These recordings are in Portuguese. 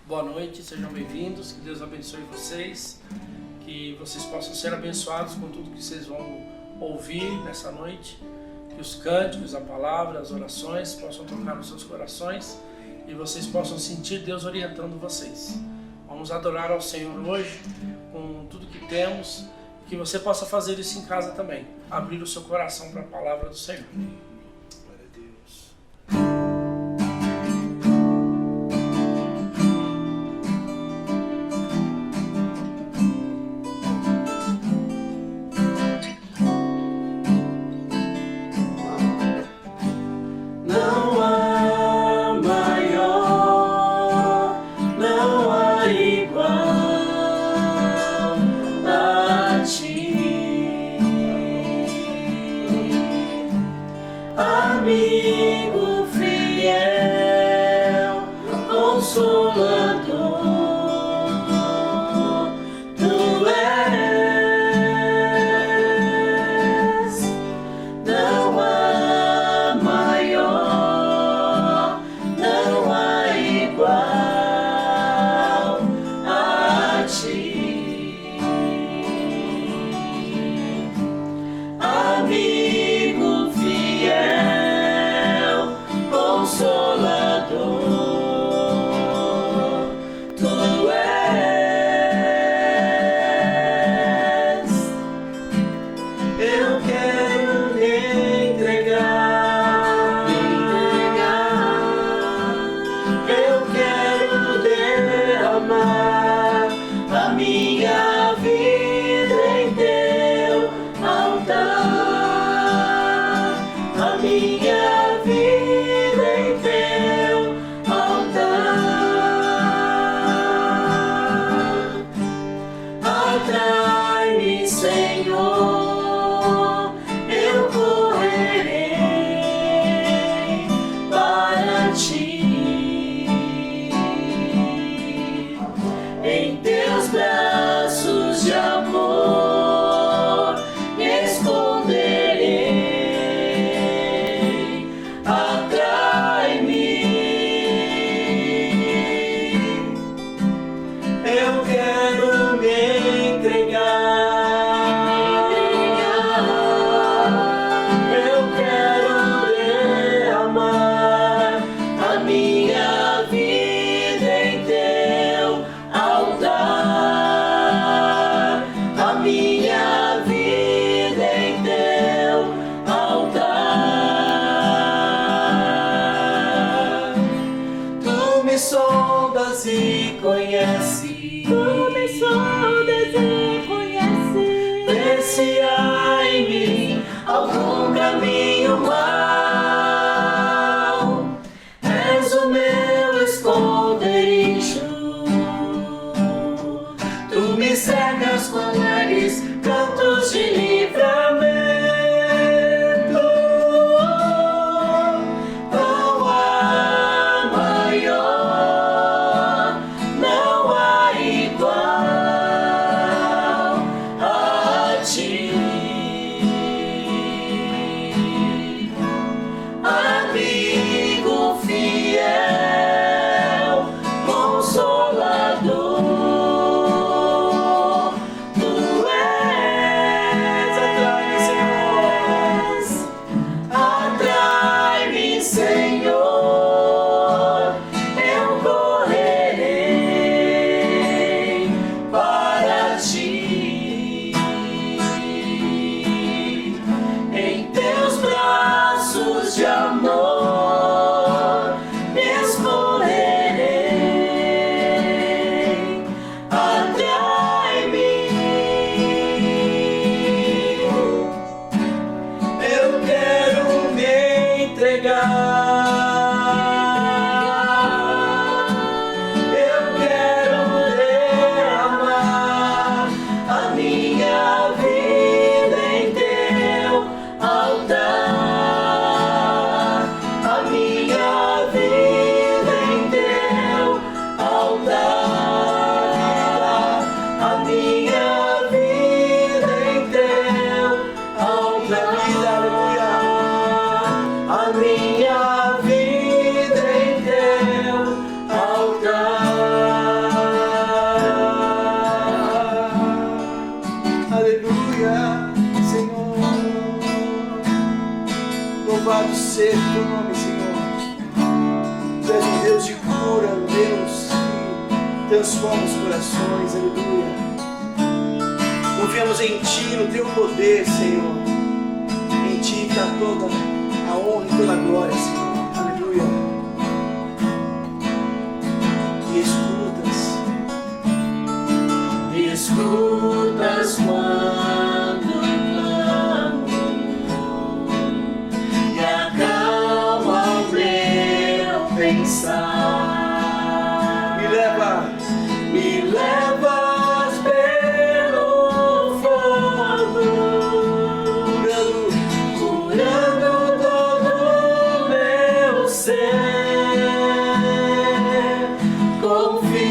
Boa noite, sejam bem-vindos, que Deus abençoe vocês, que vocês possam ser abençoados com tudo que vocês vão ouvir nessa noite, que os cânticos, a palavra, as orações possam tocar nos seus corações e vocês possam sentir Deus orientando vocês. Vamos adorar ao Senhor hoje com tudo que temos, que você possa fazer isso em casa também, abrir o seu coração para a palavra do Senhor. Glória a Deus. Amigo fiel, consolador, tu és. Não há maior, não há igual a ti. Amigo fiel, Consolador, tu és. Eu quero me entregar, eu quero derramar a minha vida em teu altar, a minha vida em teu altar. Atrai-me, Senhor, eu correrei para ti. Em teus braços de amor me esconderei. Atrai-me, eu quero me entregar, eu quero derramar a minha vida em teu altar, a minha vida em teu altar. Tu me sondas e conheces, vê se há em mim algum caminho mau. És o meu esconderijo, tu me cercas com alegres cantos de livramento. Não há maior, não há igual transforma os corações, aleluia. Confiamos em Ti, no Teu poder, Senhor. Em Ti está toda a honra e toda a glória, Senhor, aleluia. Me escutas quando clamo e acalma o meu pensar. Me levas pelo fogo, curando todo o meu ser. Confio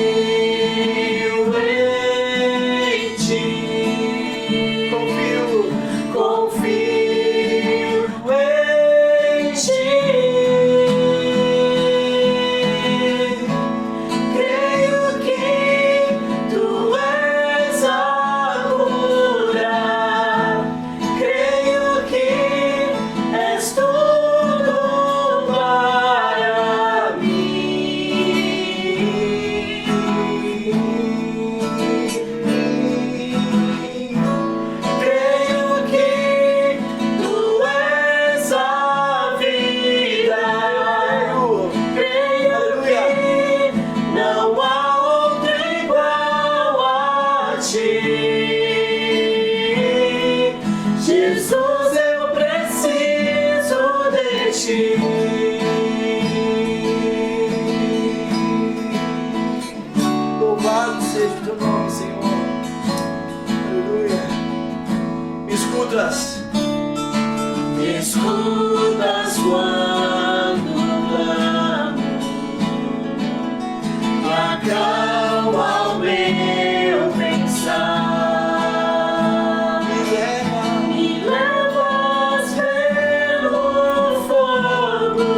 em Ti, confio em Ti. Creio que Tu és a cura, creio que és tudo para mim. Creio que Tu és a vida, creio que não há outro igual a Ti. Jesus, eu preciso de Ti. Louvado seja o Teu nome, Senhor. Aleluia. Me escutas. Me escutas quando clamo e acalma o meu pensar. Me levas pelo fogo,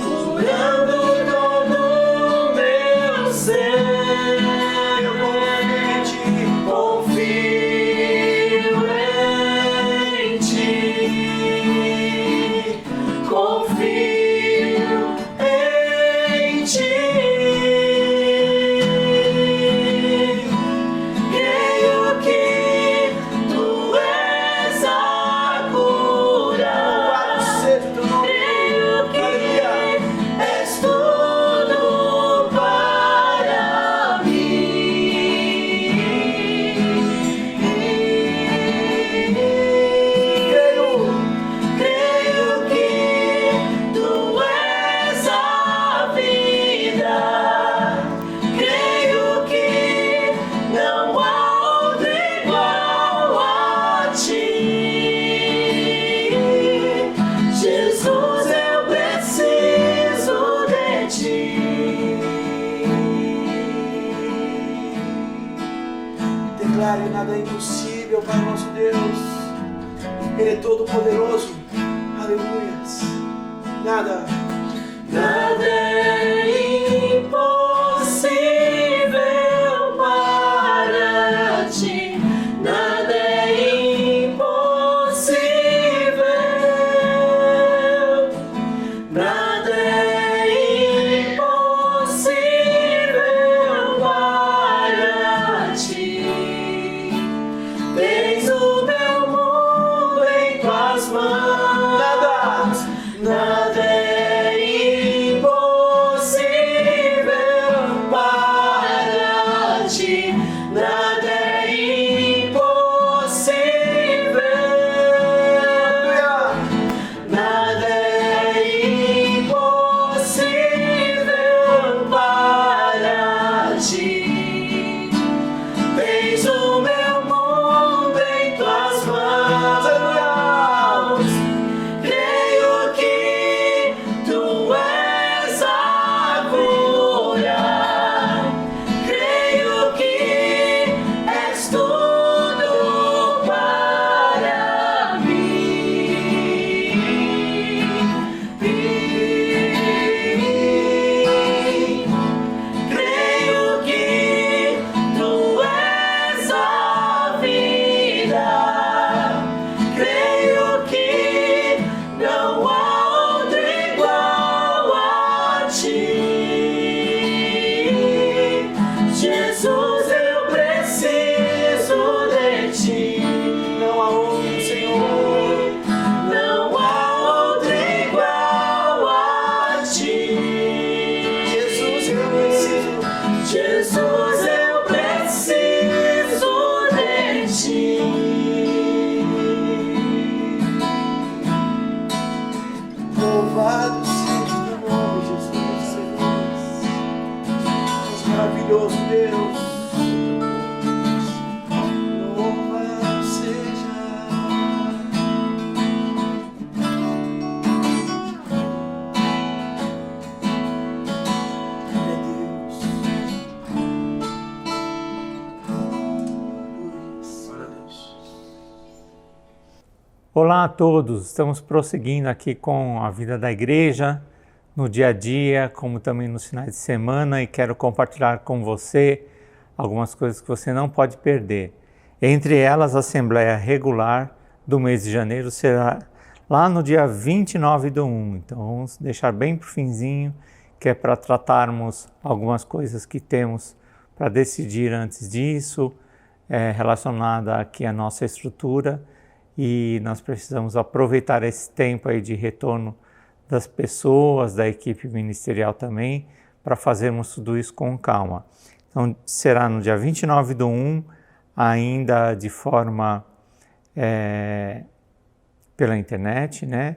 curando todo o meu ser. Eu confio em Ti. Confio em Ti. Creio que Tu és a cura, creio que és tudo para mim. Creio que Tu és a vida, creio que não há outro igual a Ti. Jesus, eu preciso de Ti. Declare que nada é impossível para o nosso Deus. Ele é todo poderoso. Aleluia. Nada é impossível para Ti. Nada é impossível. Nada é impossível para Ti. Tens o meu mundo em Tuas mãos. Nada é impossível. Jesus, eu preciso de ti. Louvado seja o teu nome, Jesus. És maravilhoso, Deus. Louvado seja. Glória a Deus. Glória a Deus. Olá a todos, estamos prosseguindo aqui com a vida da igreja, no dia a dia, como também nos finais de semana, e quero compartilhar com você algumas coisas que você não pode perder. Entre elas, a Assembleia Regular do mês de janeiro será lá no dia 29/1. Então vamos deixar bem para o finzinho, que é para tratarmos algumas coisas que temos para decidir antes disso, relacionada aqui à nossa estrutura. E nós precisamos aproveitar esse tempo aí de retorno das pessoas, da equipe ministerial também, para fazermos tudo isso com calma. Então, será no dia 29/1, ainda de forma pela internet, né?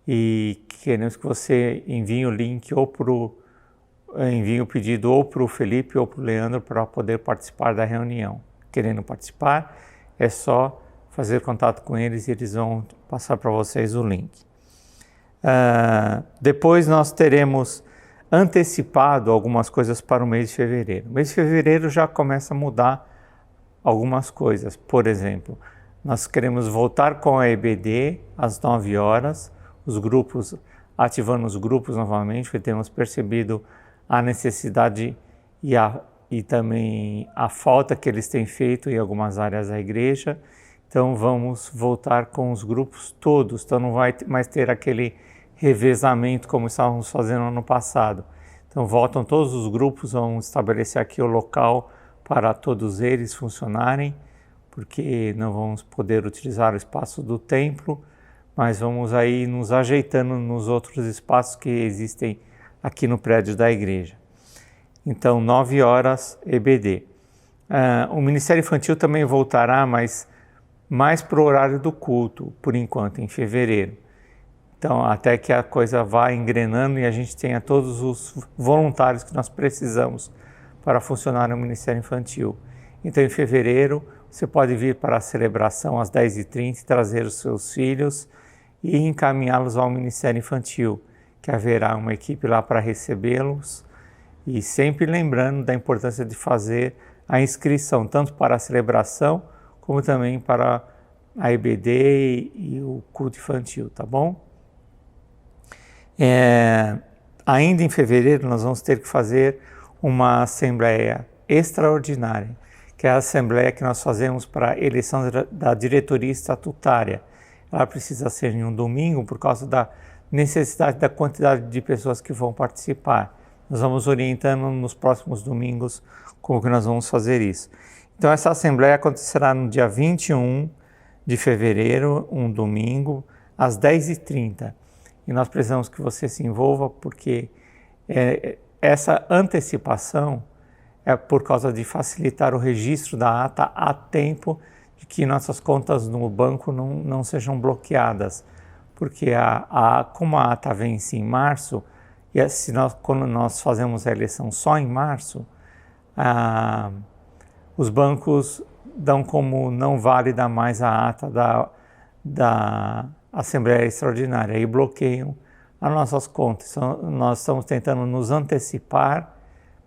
E queremos que você envie o link envie o pedido ou para o Felipe ou para o Leandro para poder participar da reunião. Querendo participar, é só fazer contato com eles e eles vão passar para vocês o link. Depois nós teremos antecipado algumas coisas para o mês de fevereiro. O mês de fevereiro já começa a mudar algumas coisas. Por exemplo, nós queremos voltar com a EBD às 9 horas, ativando os grupos novamente, porque temos percebido a necessidade e também a falta que eles têm feito em algumas áreas da igreja. Então vamos voltar com os grupos todos, então não vai mais ter aquele revezamento como estávamos fazendo ano passado. Então voltam todos os grupos, vamos estabelecer aqui o local para todos eles funcionarem, porque não vamos poder utilizar o espaço do templo, mas vamos aí nos ajeitando nos outros espaços que existem aqui no prédio da igreja. Então 9 horas EBD. O Ministério Infantil também voltará, mas mais para o horário do culto, por enquanto, em fevereiro. Então, até que a coisa vá engrenando e a gente tenha todos os voluntários que nós precisamos para funcionar no Ministério Infantil. Então, em fevereiro, você pode vir para a celebração às 10h30 e trazer os seus filhos e encaminhá-los ao Ministério Infantil, que haverá uma equipe lá para recebê-los. E sempre lembrando da importância de fazer a inscrição, tanto para a celebração, como também para a EBD e o culto infantil, tá bom? Ainda em fevereiro nós vamos ter que fazer uma assembleia extraordinária, que é a assembleia que nós fazemos para a eleição da diretoria estatutária. Ela precisa ser em um domingo por causa da necessidade da quantidade de pessoas que vão participar. Nós vamos orientando nos próximos domingos como que nós vamos fazer isso. Então essa assembleia acontecerá no dia 21 de fevereiro, um domingo, às 10h30. E nós precisamos que você se envolva porque essa antecipação é por causa de facilitar o registro da ata a tempo de que nossas contas no banco não sejam bloqueadas. Porque como a ata vence em março, e quando nós fazemos a eleição só em março, os bancos dão como não válida mais a ata da Assembleia Extraordinária e bloqueiam as nossas contas. Então, nós estamos tentando nos antecipar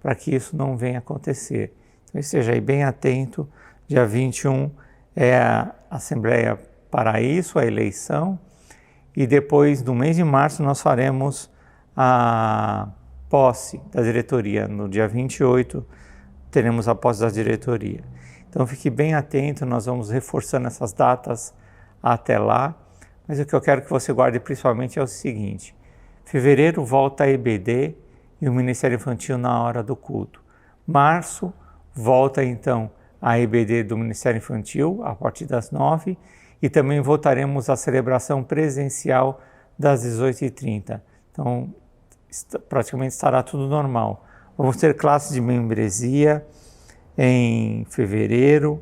para que isso não venha acontecer. Então, esteja aí bem atento. Dia 21 é a Assembleia para isso, a eleição. E depois, no mês de março, nós faremos a posse da diretoria. No dia 28, teremos a posse da diretoria. Então fique bem atento, nós vamos reforçando essas datas até lá, mas o que eu quero que você guarde principalmente é o seguinte: fevereiro volta a EBD e o Ministério Infantil na hora do culto. Março volta então a EBD do Ministério Infantil a partir das 9h e também voltaremos à celebração presencial das 18h30. Então praticamente estará tudo normal. Vamos ter classe de membresia em fevereiro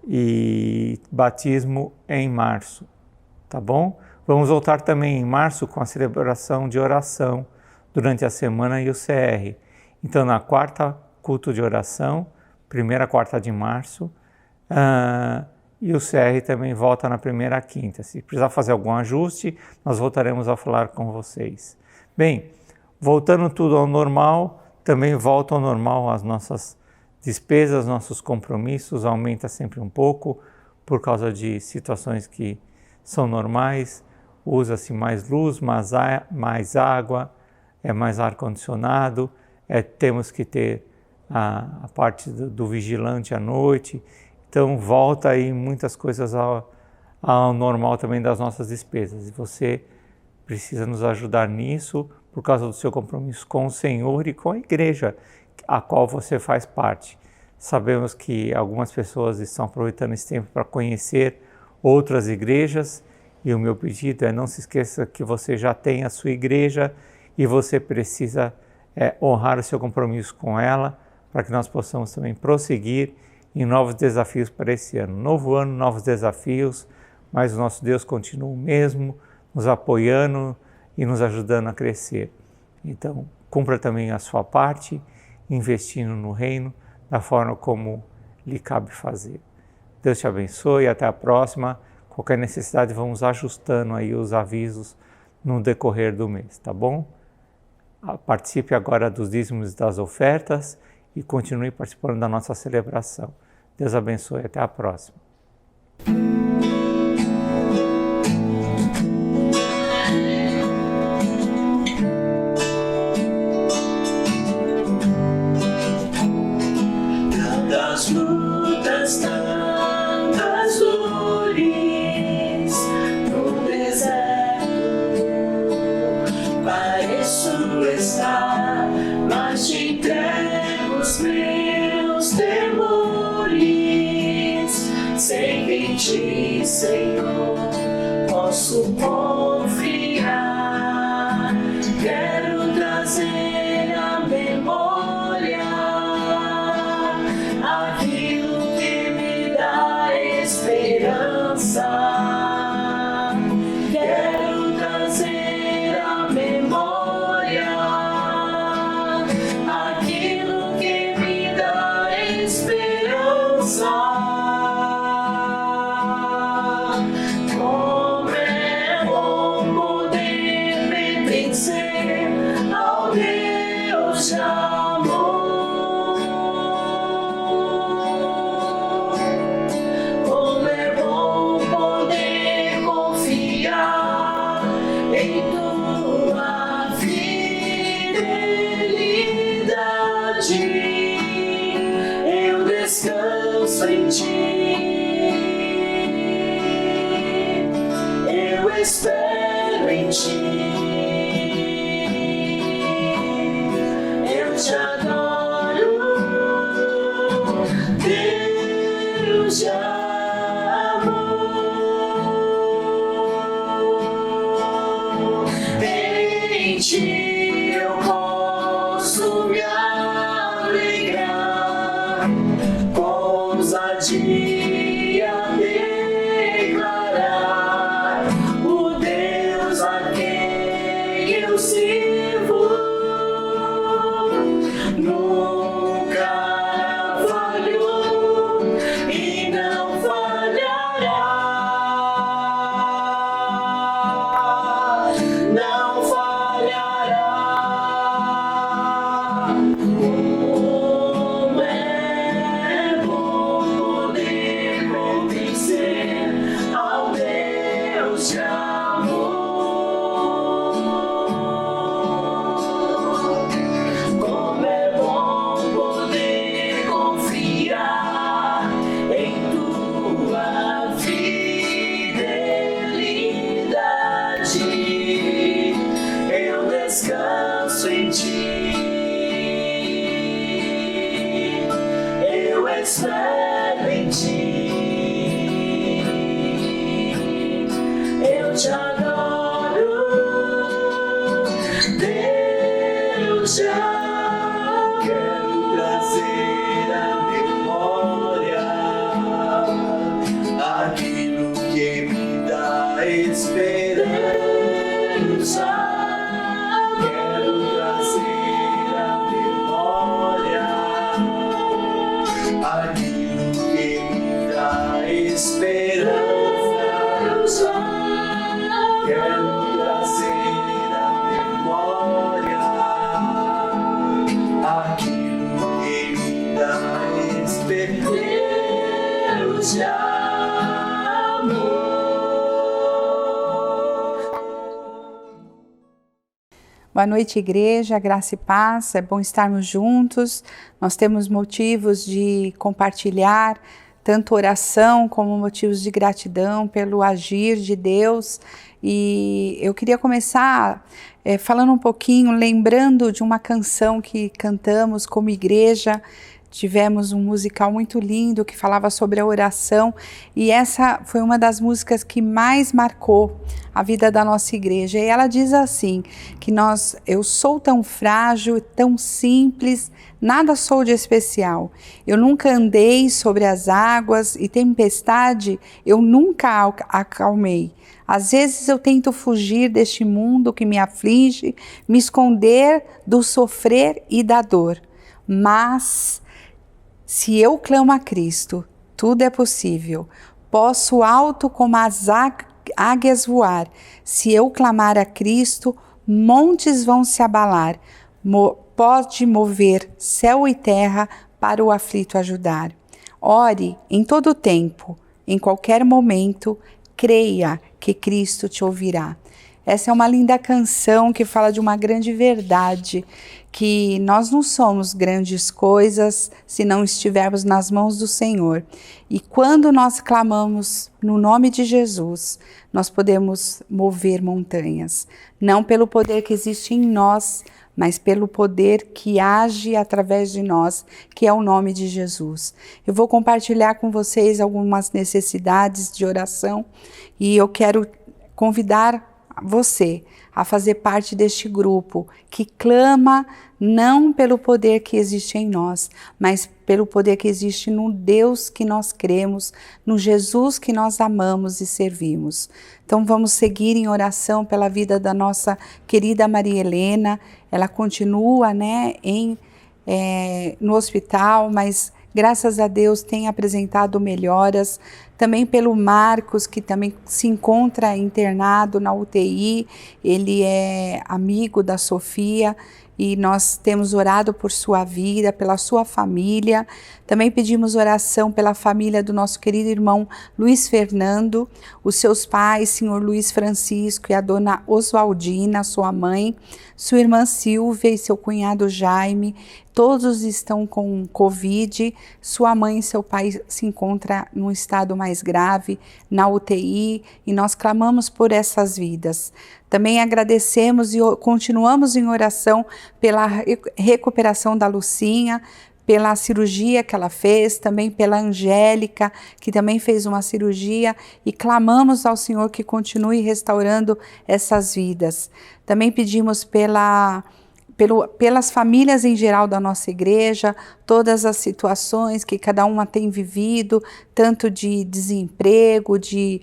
e batismo em março, tá bom? Vamos voltar também em março com a celebração de oração durante a semana e o CR. Então, na quarta, culto de oração, primeira quarta de março, e o CR também volta na primeira quinta. Se precisar fazer algum ajuste, nós voltaremos a falar com vocês. Bem, voltando tudo ao normal, também volta ao normal as nossas despesas, nossos compromissos, aumenta sempre um pouco por causa de situações que são normais, usa-se mais luz, mais água, mais ar-condicionado, temos que ter a parte do vigilante à noite, então volta aí muitas coisas ao normal também das nossas despesas. E você precisa nos ajudar nisso por causa do seu compromisso com o Senhor e com a igreja a qual você faz parte. Sabemos que algumas pessoas estão aproveitando esse tempo para conhecer outras igrejas e o meu pedido é não se esqueça que você já tem a sua igreja e você precisa honrar o seu compromisso com ela para que nós possamos também prosseguir em novos desafios para esse ano. Novo ano, novos desafios, mas o nosso Deus continua o mesmo, nos apoiando e nos ajudando a crescer. Então, cumpra também a sua parte, investindo no reino, da forma como lhe cabe fazer. Deus te abençoe e até a próxima. Qualquer necessidade, vamos ajustando aí os avisos no decorrer do mês, tá bom? Participe agora dos dízimos e das ofertas e continue participando da nossa celebração. Deus abençoe e até a próxima. Tantas lutas, tantas dores no deserto, pareço estar, mas te entrego os meus temores. Sei em ti, Senhor, posso confiar. Quero trazer à memória aquilo que me dá esperança. Quero trazer à memória aquilo que me dá esperança. Como é bom poder pertencer ao Deus de amor. Como é bom poder confiar em tua fidelidade. Eu descanso em ti. Eu espero em ti. Eu te adoro, Deus de amor. Em ti eu posso me alegrar, com ousadia declarar o Deus a quem eu sirvo. Nunca falhou e não falhará. Não falhará. Como é bom poder pertencer ao Deus de amor. Como é bom poder confiar em tua fidelidade. Eu descanso em ti. Eu espero em ti. Eu te adoro, Deus de amor. te amo. Boa noite, igreja, graça e paz, é bom estarmos juntos. Nós temos motivos de compartilhar, tanto oração como motivos de gratidão pelo agir de Deus. E eu queria começar falando um pouquinho, lembrando de uma canção que cantamos como igreja. Tivemos um musical muito lindo que falava sobre a oração, e essa foi uma das músicas que mais marcou a vida da nossa igreja. E ela diz assim, que eu sou tão frágil, tão simples, nada sou de especial. Eu nunca andei sobre as águas e tempestade eu nunca acalmei. Às vezes eu tento fugir deste mundo que me aflige, me esconder do sofrer e da dor. Mas se eu clamo a Cristo, tudo é possível. Posso alto como as águias voar. Se eu clamar a Cristo, montes vão se abalar. Pode mover céu e terra para o aflito ajudar. Ore em todo tempo, em qualquer momento, creia que Cristo te ouvirá. Essa é uma linda canção que fala de uma grande verdade, que nós não somos grandes coisas se não estivermos nas mãos do Senhor. E quando nós clamamos no nome de Jesus, nós podemos mover montanhas, não pelo poder que existe em nós, mas pelo poder que age através de nós, que é o nome de Jesus. Eu vou compartilhar com vocês algumas necessidades de oração e eu quero convidar você a fazer parte deste grupo que clama não pelo poder que existe em nós, mas pelo poder que existe no Deus que nós cremos, no Jesus que nós amamos e servimos. Então vamos seguir em oração pela vida da nossa querida Maria Helena. Ela continua, no hospital, mas graças a Deus tem apresentado melhoras. Também pelo Marcos, que também se encontra internado na UTI, ele é amigo da Sofia e nós temos orado por sua vida, pela sua família. Também pedimos oração pela família do nosso querido irmão Luiz Fernando, os seus pais, senhor Luiz Francisco e a dona Oswaldina, sua mãe, sua irmã Silvia e seu cunhado Jaime. Todos estão com Covid, sua mãe e seu pai se encontram num estado mais grave, na UTI, e nós clamamos por essas vidas. Também agradecemos e continuamos em oração pela recuperação da Lucinha, pela cirurgia que ela fez, também pela Angélica, que também fez uma cirurgia, e clamamos ao Senhor que continue restaurando essas vidas. Também pedimos pelas famílias em geral da nossa igreja, todas as situações que cada uma tem vivido, tanto de desemprego, de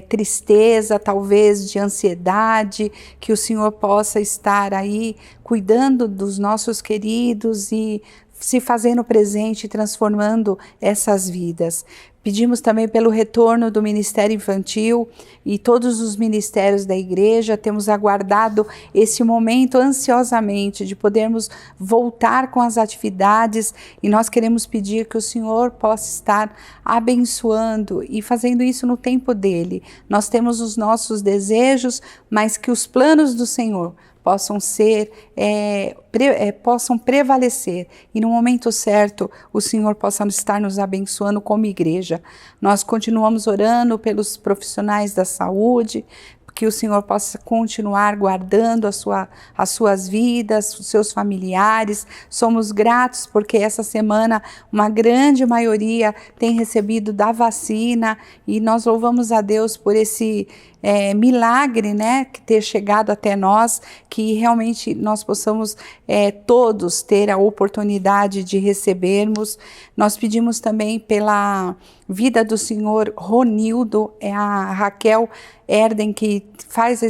tristeza, talvez de ansiedade, que o Senhor possa estar aí cuidando dos nossos queridos e se fazendo presente, transformando essas vidas. Pedimos também pelo retorno do Ministério Infantil e todos os ministérios da igreja. Temos aguardado esse momento ansiosamente de podermos voltar com as atividades e nós queremos pedir que o Senhor possa estar abençoando e fazendo isso no tempo dele. Nós temos os nossos desejos, mas que os planos do Senhor possam prevalecer e no momento certo o Senhor possa estar nos abençoando como igreja. Nós continuamos orando pelos profissionais da saúde, que o Senhor possa continuar guardando as suas vidas, os seus familiares. Somos gratos porque essa semana uma grande maioria tem recebido da vacina e nós louvamos a Deus por esse milagre, que ter chegado até nós, que realmente nós possamos todos ter a oportunidade de recebermos. Nós pedimos também pela vida do senhor Ronildo, a Raquel Erden, que faz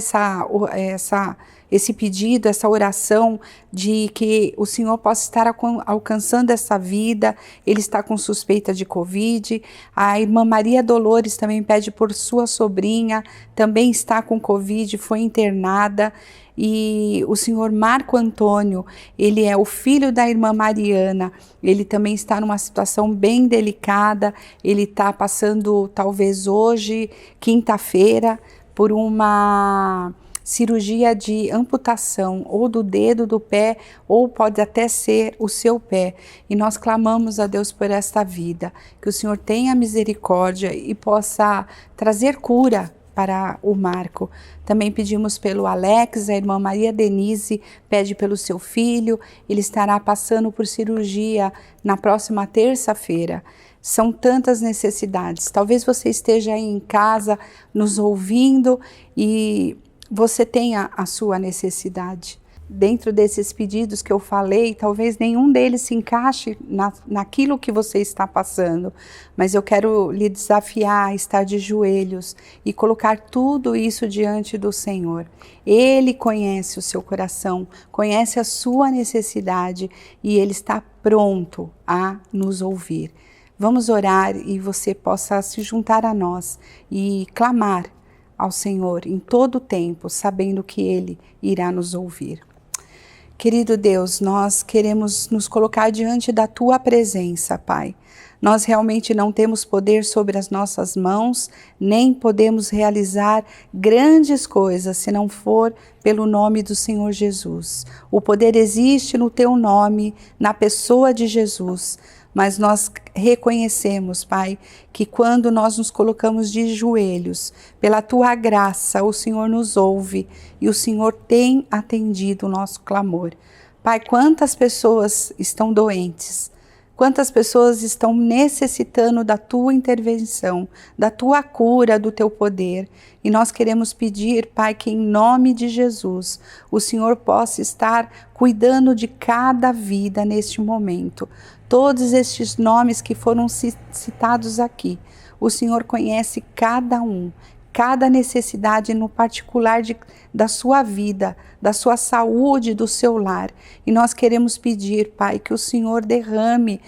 esse pedido, essa oração de que o Senhor possa estar alcançando essa vida. Ele está com suspeita de Covid. A irmã Maria Dolores também pede por sua sobrinha, também está com Covid, foi internada. E o senhor Marco Antônio, ele é o filho da irmã Mariana, ele também está numa situação bem delicada, ele está passando talvez hoje, quinta-feira, por uma cirurgia de amputação ou do dedo do pé, ou pode até ser o seu pé. E nós clamamos a Deus por esta vida, que o Senhor tenha misericórdia e possa trazer cura para o Marco. Também pedimos pelo Alex, a irmã Maria Denise pede pelo seu filho, ele estará passando por cirurgia na próxima terça-feira. São tantas necessidades. Talvez você esteja aí em casa nos ouvindo e você tenha a sua necessidade. Dentro desses pedidos que eu falei, talvez nenhum deles se encaixe naquilo que você está passando, mas eu quero lhe desafiar a estar de joelhos e colocar tudo isso diante do Senhor. Ele conhece o seu coração, conhece a sua necessidade e Ele está pronto a nos ouvir. Vamos orar e você possa se juntar a nós e clamar ao Senhor em todo o tempo, sabendo que Ele irá nos ouvir. Querido Deus, nós queremos nos colocar diante da Tua presença, Pai. Nós realmente não temos poder sobre as nossas mãos, nem podemos realizar grandes coisas se não for pelo nome do Senhor Jesus. O poder existe no Teu nome, na pessoa de Jesus. Mas nós reconhecemos, Pai, que quando nós nos colocamos de joelhos, pela Tua graça, o Senhor nos ouve e o Senhor tem atendido o nosso clamor. Pai, quantas pessoas estão doentes, quantas pessoas estão necessitando da Tua intervenção, da Tua cura, do Teu poder. E nós queremos pedir, Pai, que em nome de Jesus, o Senhor possa estar cuidando de cada vida neste momento. Todos estes nomes que foram citados aqui, o Senhor conhece cada um, cada necessidade no particular da sua vida, da sua saúde, do seu lar. E nós queremos pedir, Pai, que o Senhor derrame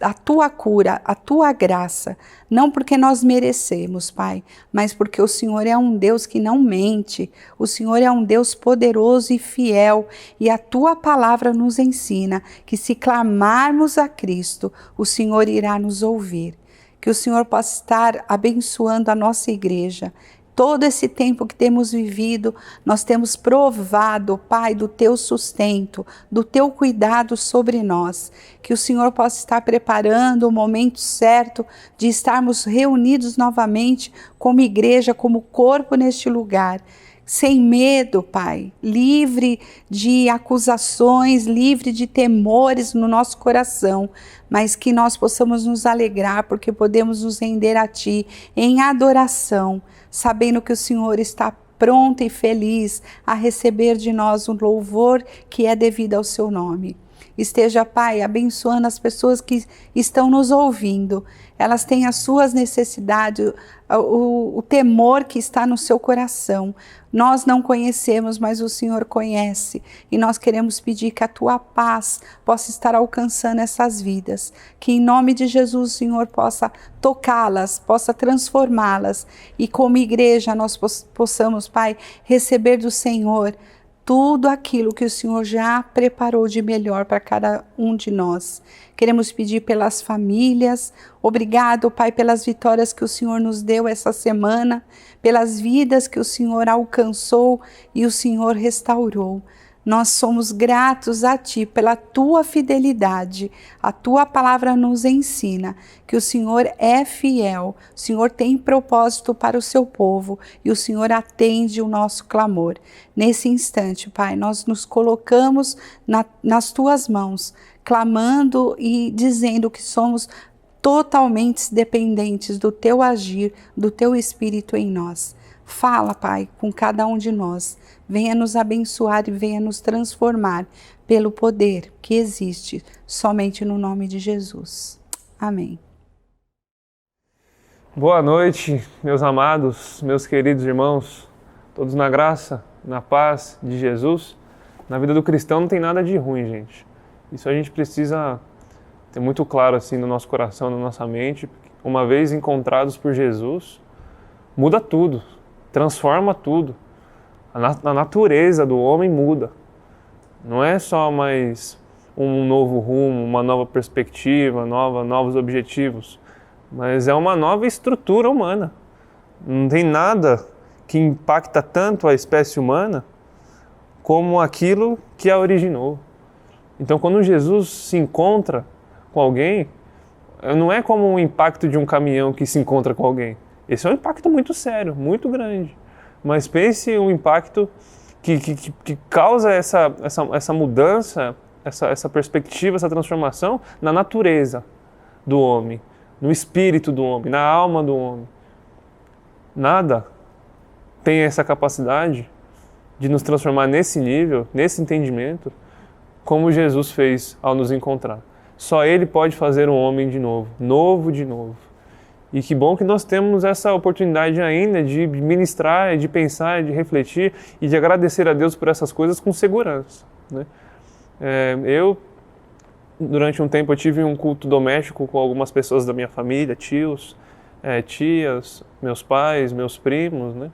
a Tua cura, a Tua graça, não porque nós merecemos, Pai, mas porque o Senhor é um Deus que não mente, o Senhor é um Deus poderoso e fiel, e a Tua palavra nos ensina que se clamarmos a Cristo, o Senhor irá nos ouvir. Que o Senhor possa estar abençoando a nossa igreja. Todo esse tempo que temos vivido, nós temos provado, Pai, do Teu sustento, do Teu cuidado sobre nós. Que o Senhor possa estar preparando o momento certo de estarmos reunidos novamente como igreja, como corpo neste lugar. Sem medo, Pai, livre de acusações, livre de temores no nosso coração, mas que nós possamos nos alegrar porque podemos nos render a Ti em adoração, sabendo que o Senhor está pronto e feliz a receber de nós um louvor que é devido ao Seu nome. Esteja, Pai, abençoando as pessoas que estão nos ouvindo. Elas têm as suas necessidades, o temor que está no seu coração. Nós não conhecemos, mas o Senhor conhece. E nós queremos pedir que a Tua paz possa estar alcançando essas vidas. Que em nome de Jesus o Senhor possa tocá-las, possa transformá-las. E como igreja nós possamos, Pai, receber do Senhor tudo aquilo que o Senhor já preparou de melhor para cada um de nós. Queremos pedir pelas famílias. Obrigado, Pai, pelas vitórias que o Senhor nos deu essa semana, pelas vidas que o Senhor alcançou e o Senhor restaurou. Nós somos gratos a Ti pela Tua fidelidade. A Tua palavra nos ensina que o Senhor é fiel, o Senhor tem propósito para o Seu povo e o Senhor atende o nosso clamor. Nesse instante, Pai, nós nos colocamos nas Tuas mãos, clamando e dizendo que somos totalmente dependentes do Teu agir, do Teu Espírito em nós. Fala, Pai, com cada um de nós. Venha nos abençoar e venha nos transformar pelo poder que existe somente no nome de Jesus. Amém. Boa noite, meus amados, meus queridos irmãos, todos na graça na paz de Jesus, na vida do cristão não tem nada de ruim, gente. Isso a gente precisa ter muito claro assim no nosso coração, na nossa mente. Uma vez encontrados por Jesus, muda tudo, transforma tudo. A natureza do homem muda. Não é só mais um novo rumo, uma nova perspectiva, novos objetivos, mas é uma nova estrutura humana. Não tem nada que impacta tanto a espécie humana como aquilo que a originou. Então, quando Jesus se encontra com alguém, não é como um impacto de um caminhão que se encontra com alguém. Esse é um impacto muito sério, muito grande. Mas pense um impacto que causa essa mudança, essa perspectiva, essa transformação na natureza do homem, no espírito do homem, na alma do homem. Nada tem essa capacidade de nos transformar nesse nível, nesse entendimento, como Jesus fez ao nos encontrar. Só Ele pode fazer um homem de novo, novo de novo. E que bom que nós temos essa oportunidade ainda de ministrar, de pensar, de refletir e de agradecer a Deus por essas coisas com segurança, né? Durante um tempo, eu tive um culto doméstico com algumas pessoas da minha família, tios, tias, meus pais, meus primos, né?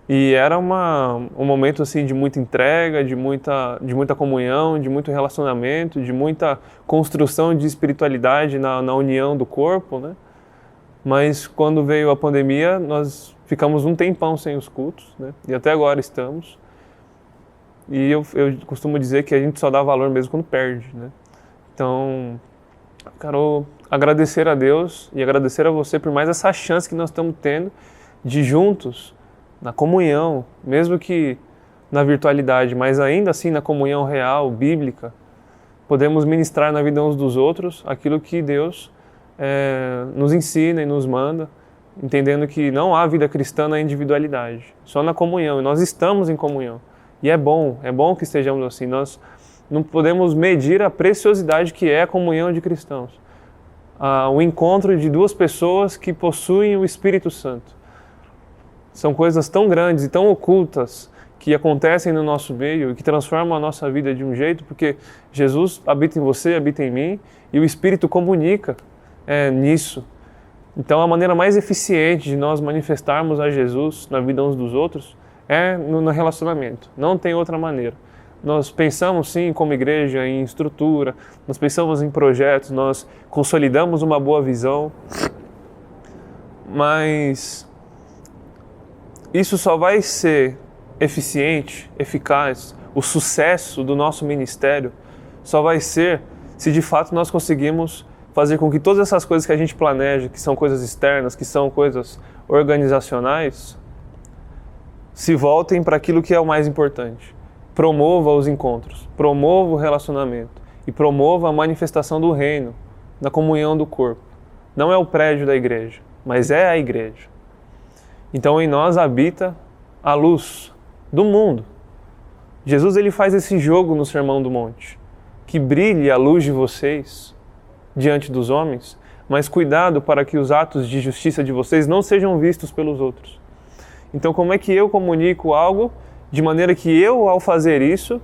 E era um momento assim, de muita entrega, de muita comunhão, de muito relacionamento, de muita construção de espiritualidade na união do corpo, né? Mas quando veio a pandemia, nós ficamos um tempão sem os cultos, né? E até agora estamos. E eu costumo dizer que a gente só dá valor mesmo quando perde, né? Então, quero agradecer a Deus e agradecer a você por mais essa chance que nós estamos tendo de juntos, na comunhão, mesmo que na virtualidade, mas ainda assim na comunhão real, bíblica, podemos ministrar na vida uns dos outros aquilo que Deus nos ensina e nos manda, entendendo que não há vida cristã na individualidade, só na comunhão, e nós estamos em comunhão. E é bom que estejamos assim. Nós não podemos medir a preciosidade que é a comunhão de cristãos. O encontro de duas pessoas que possuem o Espírito Santo. São coisas tão grandes e tão ocultas que acontecem no nosso meio e que transformam a nossa vida de um jeito, porque Jesus habita em você, habita em mim, e o Espírito comunica nisso. Então, a maneira mais eficiente de nós manifestarmos a Jesus na vida uns dos outros é no relacionamento. Não tem outra maneira. Nós pensamos sim como igreja em estrutura, nós pensamos em projetos, nós consolidamos uma boa visão, mas isso só vai ser eficiente, eficaz, o sucesso do nosso ministério só vai ser se de fato nós conseguimos fazer com que todas essas coisas que a gente planeja, que são coisas externas, que são coisas organizacionais, se voltem para aquilo que é o mais importante. Promova os encontros, promova o relacionamento e promova a manifestação do reino na comunhão do corpo. Não é o prédio da igreja, mas é a igreja. Então em nós habita a luz do mundo. Jesus ele faz esse jogo no Sermão do Monte, que brilhe a luz de vocês diante dos homens, mas cuidado para que os atos de justiça de vocês não sejam vistos pelos outros. Então como é que eu comunico algo de maneira que eu, ao fazer isso,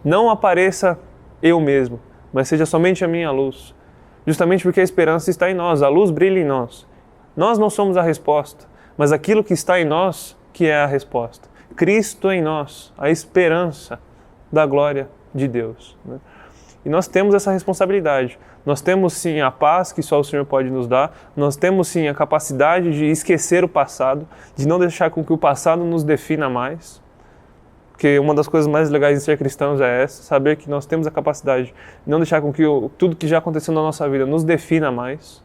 não apareça eu mesmo, mas seja somente a minha luz? Justamente porque a esperança está em nós, a luz brilha em nós. Nós não somos a resposta, mas aquilo que está em nós que é a resposta. Cristo em nós, a esperança da glória de Deus, né? E nós temos essa responsabilidade. Nós temos sim a paz que só o Senhor pode nos dar, nós temos sim a capacidade de esquecer o passado, de não deixar com que o passado nos defina mais, porque uma das coisas mais legais de ser cristãos é essa, saber que nós temos a capacidade de não deixar com que tudo que já aconteceu na nossa vida nos defina mais.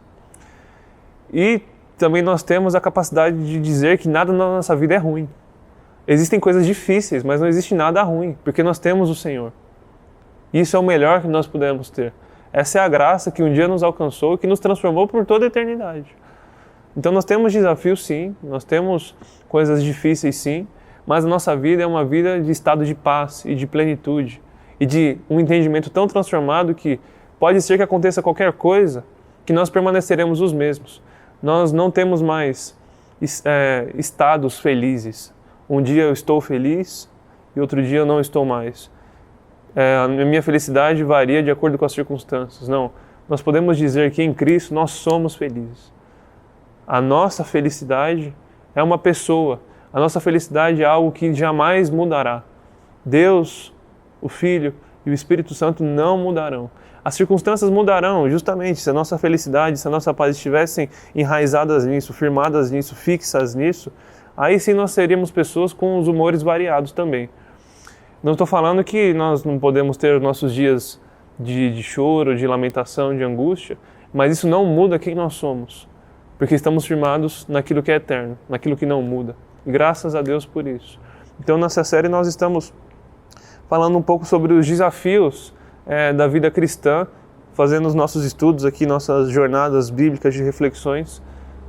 E também nós temos a capacidade de dizer que nada na nossa vida é ruim. Existem coisas difíceis, mas não existe nada ruim, porque nós temos o Senhor. Isso é o melhor que nós podemos ter. Essa é a graça que um dia nos alcançou e que nos transformou por toda a eternidade. Então nós temos desafios sim, nós temos coisas difíceis sim, mas a nossa vida é uma vida de estado de paz e de plenitude e de um entendimento tão transformado que pode ser que aconteça qualquer coisa, que nós permaneceremos os mesmos. Nós não temos mais estados felizes. Um dia eu estou feliz e outro dia eu não estou mais. A minha felicidade varia de acordo com as circunstâncias. Não, nós podemos dizer que em Cristo nós somos felizes. A nossa felicidade é uma pessoa. A nossa felicidade é algo que jamais mudará. Deus, o Filho e o Espírito Santo não mudarão. As circunstâncias mudarão, justamente, se a nossa felicidade, se a nossa paz estivessem enraizadas nisso, firmadas nisso, fixas nisso, aí sim nós seríamos pessoas com os humores variados também. Não estou falando que nós não podemos ter nossos dias de choro, de lamentação, de angústia, mas isso não muda quem nós somos, porque estamos firmados naquilo que é eterno, naquilo que não muda. E graças a Deus por isso. Então, nessa série nós estamos falando um pouco sobre os desafios da vida cristã, fazendo os nossos estudos aqui, nossas jornadas bíblicas de reflexões,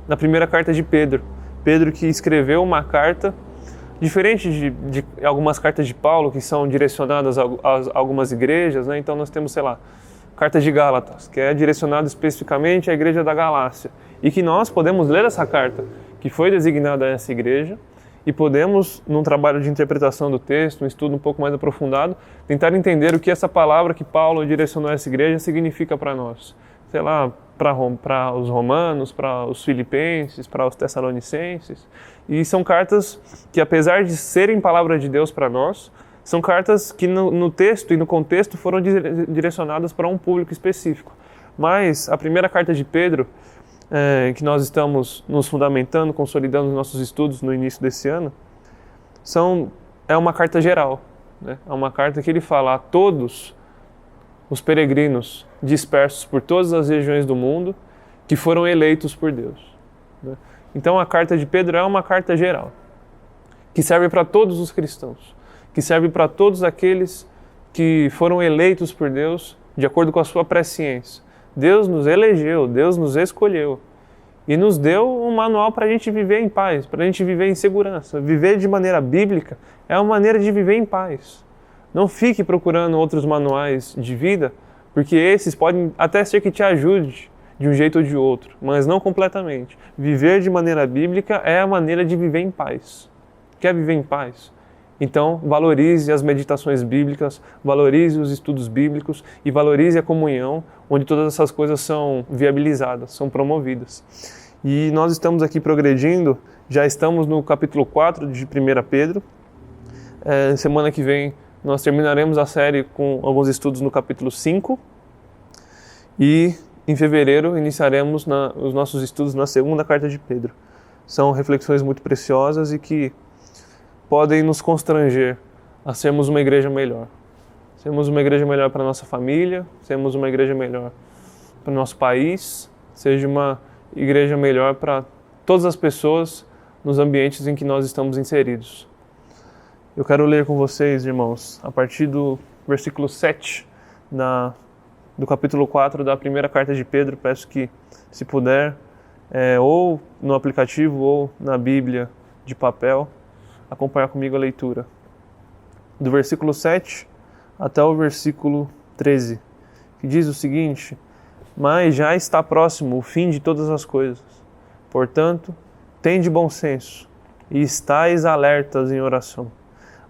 na primeira carta de Pedro. Pedro que escreveu uma carta, diferente de algumas cartas de Paulo, que são direcionadas a algumas igrejas, né? Então nós temos, sei lá, carta de Gálatas, que é direcionada especificamente à igreja da Galácia, e que nós podemos ler essa carta, que foi designada a essa igreja, e podemos, num trabalho de interpretação do texto, um estudo um pouco mais aprofundado, tentar entender o que essa palavra que Paulo direcionou a essa igreja significa para nós. Sei lá, para os romanos, para os filipenses, para os tessalonicenses. E são cartas que, apesar de serem palavra de Deus para nós, são cartas que no texto e no contexto foram direcionadas para um público específico. Mas a primeira carta de Pedro, que nós estamos nos fundamentando, consolidando os nossos estudos no início desse ano, é uma carta geral, né? É uma carta que ele fala a todos os peregrinos dispersos por todas as regiões do mundo que foram eleitos por Deus, né? Então a carta de Pedro é uma carta geral, que serve para todos os cristãos, que serve para todos aqueles que foram eleitos por Deus de acordo com a sua presciência. Deus nos elegeu, Deus nos escolheu e nos deu um manual para a gente viver em paz, para a gente viver em segurança. Viver de maneira bíblica é uma maneira de viver em paz. Não fique procurando outros manuais de vida, porque esses podem até ser que te ajude de um jeito ou de outro, mas não completamente. Viver de maneira bíblica é a maneira de viver em paz. Quer viver em paz? Então, valorize as meditações bíblicas, valorize os estudos bíblicos e valorize a comunhão, onde todas essas coisas são viabilizadas, são promovidas. E nós estamos aqui progredindo, já estamos no capítulo 4 de 1 Pedro. Semana que vem nós terminaremos a série com alguns estudos no capítulo 5 e em fevereiro iniciaremos os nossos estudos na segunda carta de Pedro. São reflexões muito preciosas e que podem nos constranger a sermos uma igreja melhor. Sermos uma igreja melhor para a nossa família, sermos uma igreja melhor para o nosso país, seja uma igreja melhor para todas as pessoas nos ambientes em que nós estamos inseridos. Eu quero ler com vocês, irmãos, a partir do versículo 7 do capítulo 4 da primeira carta de Pedro. Peço que, se puder, ou no aplicativo ou na Bíblia de papel, acompanhar comigo a leitura. Do versículo 7 até o versículo 13, que diz o seguinte: mas já está próximo o fim de todas as coisas. Portanto, tende bom senso e estais alertas em oração.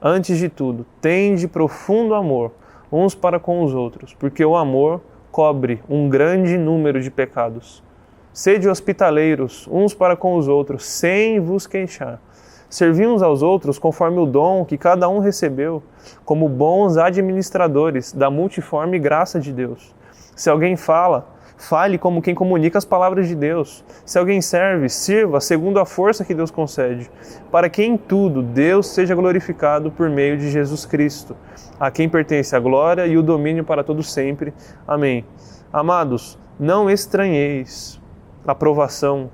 Antes de tudo, tende profundo amor uns para com os outros, porque o amor cobre um grande número de pecados. Sede hospitaleiros uns para com os outros, sem vos queixar. Servi uns aos outros conforme o dom que cada um recebeu, como bons administradores da multiforme graça de Deus. Se alguém fala, fale como quem comunica as palavras de Deus. Se alguém serve, sirva segundo a força que Deus concede, para que em tudo Deus seja glorificado por meio de Jesus Cristo, a quem pertence a glória e o domínio para todo sempre. Amém. Amados, não estranheis a provação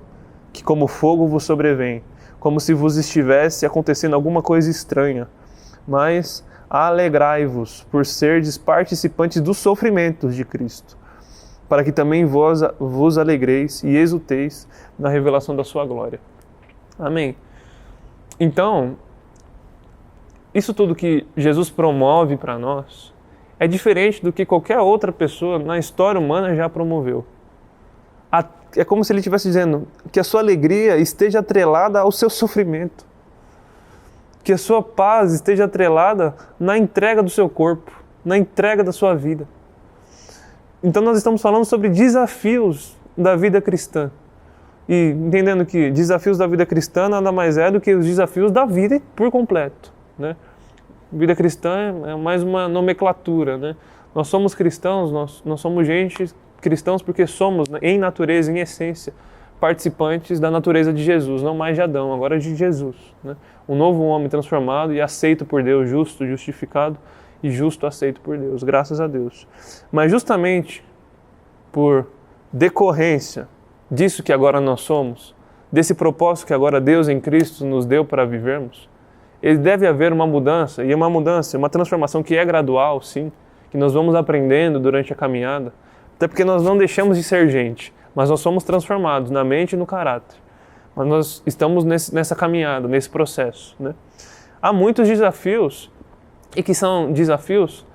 que como fogo vos sobrevém, como se vos estivesse acontecendo alguma coisa estranha, mas alegrai-vos por serdes participantes dos sofrimentos de Cristo, para que também vos alegreis e exulteis na revelação da sua glória. Amém. Então, isso tudo que Jesus promove para nós é diferente do que qualquer outra pessoa na história humana já promoveu. É como se ele estivesse dizendo que a sua alegria esteja atrelada ao seu sofrimento. que a sua paz esteja atrelada na entrega do seu corpo, na entrega da sua vida. Então nós estamos falando sobre desafios da vida cristã. E entendendo que desafios da vida cristã nada mais é do que os desafios da vida por completo, né? Vida cristã é mais uma nomenclatura, né? Nós somos cristãos, nós somos gente cristãos porque somos, né, em natureza, em essência, participantes da natureza de Jesus, não mais de Adão, agora de Jesus, né? Um novo homem transformado e aceito por Deus, justo, justificado e justo aceito por Deus, graças a Deus. Mas justamente por decorrência disso que agora nós somos, desse propósito que agora Deus em Cristo nos deu para vivermos, deve haver uma mudança, e uma transformação que é gradual, sim, que nós vamos aprendendo durante a caminhada, até porque nós não deixamos de ser gente, mas nós somos transformados na mente e no caráter. Mas nós estamos nessa caminhada, nesse processo, né? Há muitos desafios, e que são desafios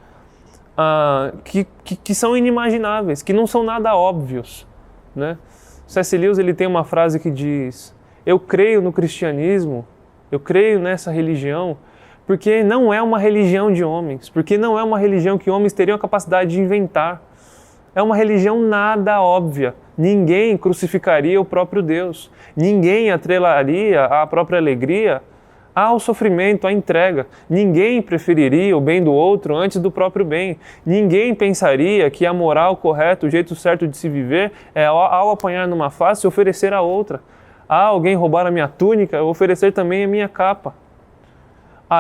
que são inimagináveis, que não são nada óbvios, né? C.S. Lewis, ele tem uma frase que diz: eu creio no cristianismo, eu creio nessa religião, porque não é uma religião de homens, porque não é uma religião que homens teriam a capacidade de inventar. É uma religião nada óbvia. Ninguém crucificaria o próprio Deus. Ninguém atrelaria a própria alegria ao sofrimento, à entrega. Ninguém preferiria o bem do outro antes do próprio bem. Ninguém pensaria que a moral correta, o jeito certo de se viver é ao apanhar numa face oferecer a outra. Alguém roubar a minha túnica, eu oferecer também a minha capa.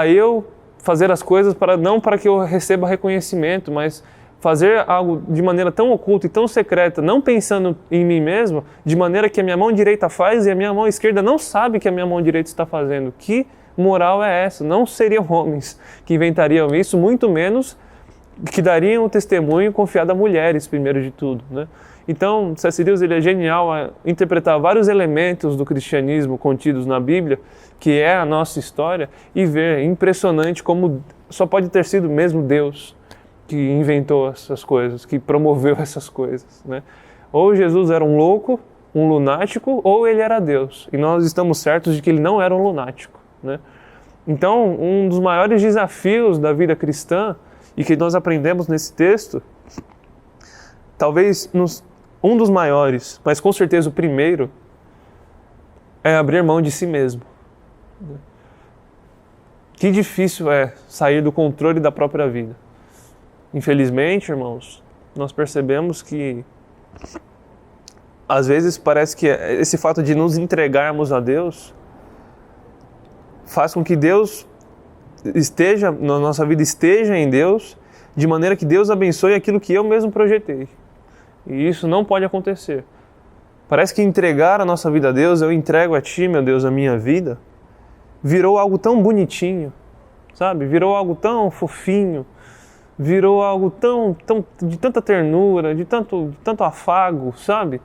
Eu fazer as coisas não para que eu receba reconhecimento, mas fazer algo de maneira tão oculta e tão secreta, não pensando em mim mesmo, de maneira que a minha mão direita faz e a minha mão esquerda não sabe que a minha mão direita está fazendo. Que moral é essa? Não seriam homens que inventariam isso, muito menos que dariam o testemunho confiado a mulheres, primeiro de tudo, né? Então, C.S. Lewis, ele é genial a interpretar vários elementos do cristianismo contidos na Bíblia, que é a nossa história, e ver, impressionante como só pode ter sido mesmo Deus que inventou essas coisas, que promoveu essas coisas, né? Ou Jesus era um louco, um lunático, ou ele era Deus. E nós estamos certos de que ele não era um lunático, né? Então, um dos maiores desafios da vida cristã, e que nós aprendemos nesse texto, talvez um dos maiores, mas com certeza o primeiro, é abrir mão de si mesmo. Que difícil é sair do controle da própria vida. Infelizmente, irmãos, nós percebemos que às vezes parece que esse fato de nos entregarmos a Deus faz com que Deus esteja, na nossa vida esteja em Deus, de maneira que Deus abençoe aquilo que eu mesmo projetei. E isso não pode acontecer. Parece que entregar a nossa vida a Deus, eu entrego a Ti, meu Deus, a minha vida, virou algo tão bonitinho, sabe? Virou algo tão fofinho, virou algo de tanta ternura, de tanto afago, sabe?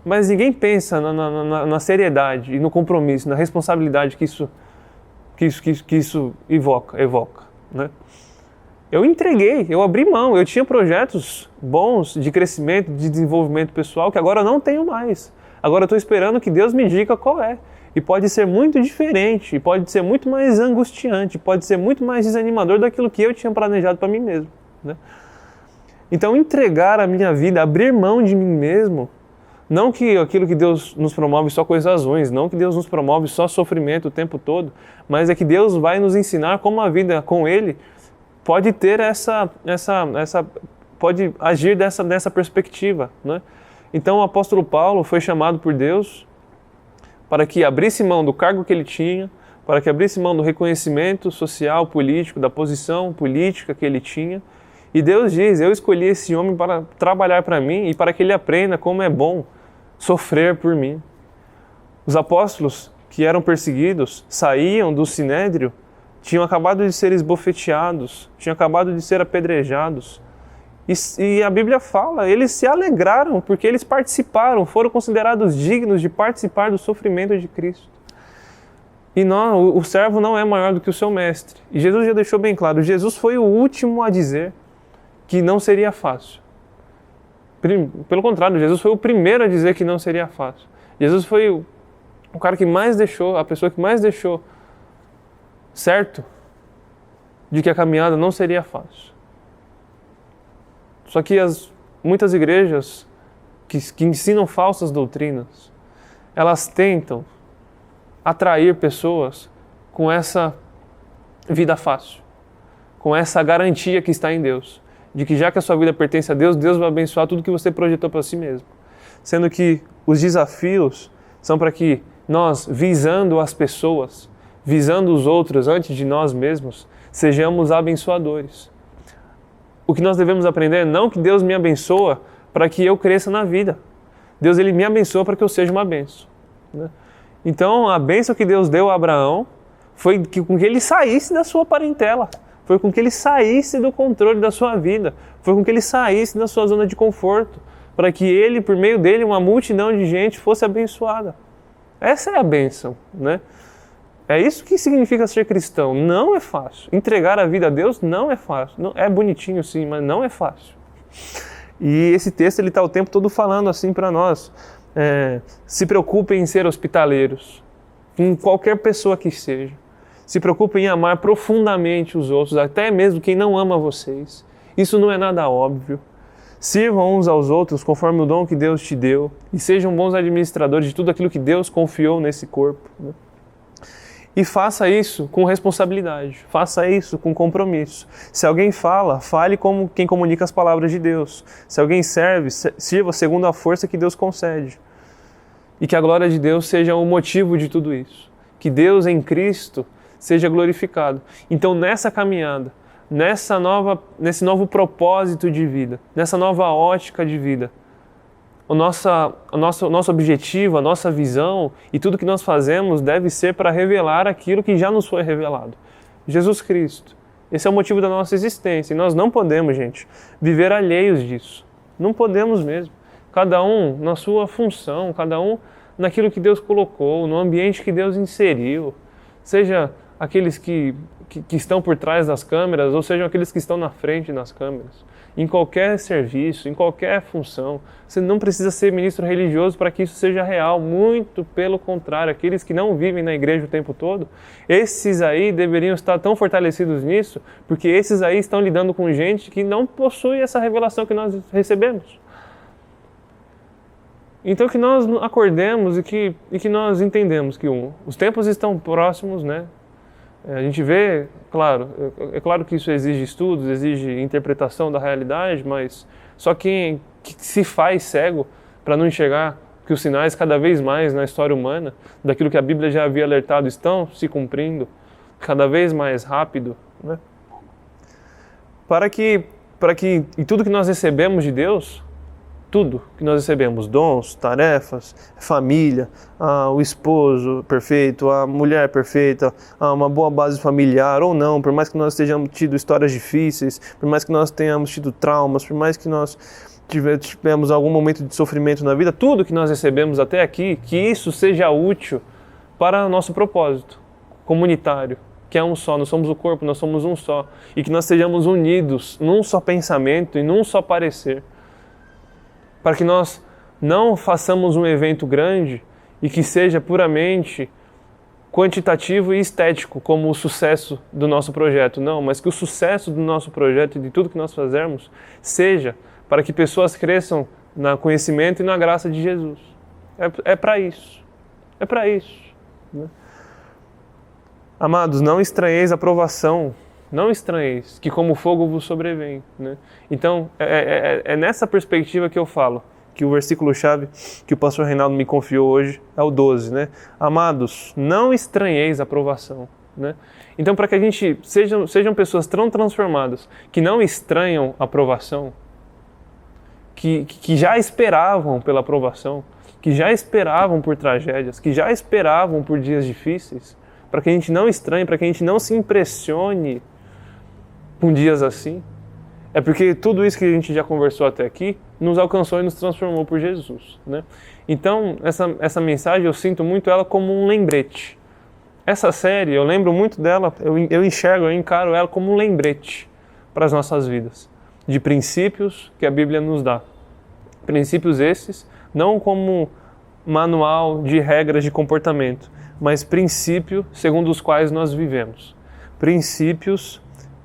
Mas ninguém pensa na seriedade e no compromisso, na responsabilidade que isso evoca, né? Eu entreguei, eu abri mão, eu tinha projetos bons de crescimento, de desenvolvimento pessoal que agora eu não tenho mais. Agora eu estou esperando que Deus me diga qual é. E pode ser muito diferente, e pode ser muito mais angustiante, pode ser muito mais desanimador daquilo que eu tinha planejado para mim mesmo, né? Então entregar a minha vida, abrir mão de mim mesmo, não que aquilo que Deus nos promove só coisas ruins, não que Deus nos promove só sofrimento o tempo todo, mas é que Deus vai nos ensinar como a vida com Ele pode ter pode agir dessa perspectiva, né? Então o apóstolo Paulo foi chamado por Deus para que abrisse mão do cargo que ele tinha, para que abrisse mão do reconhecimento social, político, da posição política que ele tinha. E Deus diz: eu escolhi esse homem para trabalhar para mim e para que ele aprenda como é bom sofrer por mim. Os apóstolos que eram perseguidos saíam do sinédrio, tinham acabado de ser esbofeteados, tinham acabado de ser apedrejados. E a Bíblia fala, eles se alegraram porque eles participaram, foram considerados dignos de participar do sofrimento de Cristo. E o servo não é maior do que o seu mestre. E Jesus já deixou bem claro, Jesus foi o último a dizer que não seria fácil. Pelo contrário, Jesus foi o primeiro a dizer que não seria fácil. Jesus foi o cara que mais deixou, a pessoa que mais deixou certo de que a caminhada não seria fácil. Só que muitas igrejas que ensinam falsas doutrinas, elas tentam atrair pessoas com essa vida fácil, com essa garantia que está em Deus, de que já que a sua vida pertence a Deus, Deus vai abençoar tudo que você projetou para si mesmo. Sendo que os desafios são para que nós, visando as pessoas, visando os outros antes de nós mesmos, sejamos abençoadores. O que nós devemos aprender é não que Deus me abençoa para que eu cresça na vida. Deus, Ele me abençoa para que eu seja uma bênção, né? Então, a bênção que Deus deu a Abraão foi com que ele saísse da sua parentela, foi com que ele saísse do controle da sua vida, foi com que ele saísse da sua zona de conforto, para que ele, por meio dele, uma multidão de gente fosse abençoada. Essa é a bênção, né? É isso que significa ser cristão. Não é fácil. Entregar a vida a Deus não é fácil. Não, é bonitinho sim, mas não é fácil. E esse texto ele está o tempo todo falando assim para nós. Se preocupem em ser hospitaleiros, com qualquer pessoa que seja. Se preocupem em amar profundamente os outros, até mesmo quem não ama vocês. Isso não é nada óbvio. Sirvam uns aos outros conforme o dom que Deus te deu e sejam bons administradores de tudo aquilo que Deus confiou nesse corpo, né? E faça isso com responsabilidade, faça isso com compromisso. Se alguém fala, fale como quem comunica as palavras de Deus. Se alguém serve, sirva segundo a força que Deus concede. E que a glória de Deus seja o motivo de tudo isso. Que Deus em Cristo seja glorificado. Então nessa caminhada, nesse novo propósito de vida, nessa nova ótica de vida, o nosso objetivo, a nossa visão e tudo que nós fazemos deve ser para revelar aquilo que já nos foi revelado. Jesus Cristo. Esse é o motivo da nossa existência. E nós não podemos, gente, viver alheios disso. Não podemos mesmo. Cada um na sua função, cada um naquilo que Deus colocou, no ambiente que Deus inseriu. Seja aqueles que estão por trás das câmeras, ou sejam aqueles que estão na frente das câmeras. Em qualquer serviço, em qualquer função. Você não precisa ser ministro religioso para que isso seja real. Muito pelo contrário, aqueles que não vivem na igreja o tempo todo, esses aí deveriam estar tão fortalecidos nisso, porque esses aí estão lidando com gente que não possui essa revelação que nós recebemos. Então que nós acordemos e que nós entendemos que os tempos estão próximos, né? A gente vê, claro, é claro que isso exige estudos, exige interpretação da realidade, mas só quem que se faz cego para não enxergar que os sinais cada vez mais na história humana, daquilo que a Bíblia já havia alertado, estão se cumprindo cada vez mais rápido, né? Para que e tudo que nós recebemos de Deus, tudo que nós recebemos, dons, tarefas, família, o esposo perfeito, a mulher perfeita, uma boa base familiar ou não, por mais que nós tenhamos tido histórias difíceis, por mais que nós tenhamos tido traumas, por mais que nós tivemos algum momento de sofrimento na vida, tudo que nós recebemos até aqui, que isso seja útil para o nosso propósito comunitário, que é um só, nós somos o corpo, nós somos um só, e que nós sejamos unidos num só pensamento e num só parecer, para que nós não façamos um evento grande e que seja puramente quantitativo e estético, como o sucesso do nosso projeto. Não, mas que o sucesso do nosso projeto e de tudo que nós fazermos seja para que pessoas cresçam no conhecimento e na graça de Jesus. É para isso. É para isso, né? Amados, não estranheis a provação. Não estranheis, que como fogo vos sobrevém, né? Então, é nessa perspectiva que eu falo, que o versículo-chave que o pastor Reinaldo me confiou hoje é o 12, né? Amados, não estranheis a provação, né? Então, para que a gente sejam pessoas tão transformadas, que não estranham a provação, que já esperavam pela provação, que já esperavam por tragédias, que já esperavam por dias difíceis, para que a gente não estranhe, para que a gente não se impressione com dias assim, é porque tudo isso que a gente já conversou até aqui nos alcançou e nos transformou por Jesus, né? Então, essa mensagem eu sinto muito ela como um lembrete. Essa série, eu lembro muito dela, eu enxergo, eu encaro ela como um lembrete para as nossas vidas, de princípios que a Bíblia nos dá. Princípios esses, não como manual de regras de comportamento, mas princípio segundo os quais nós vivemos. princípios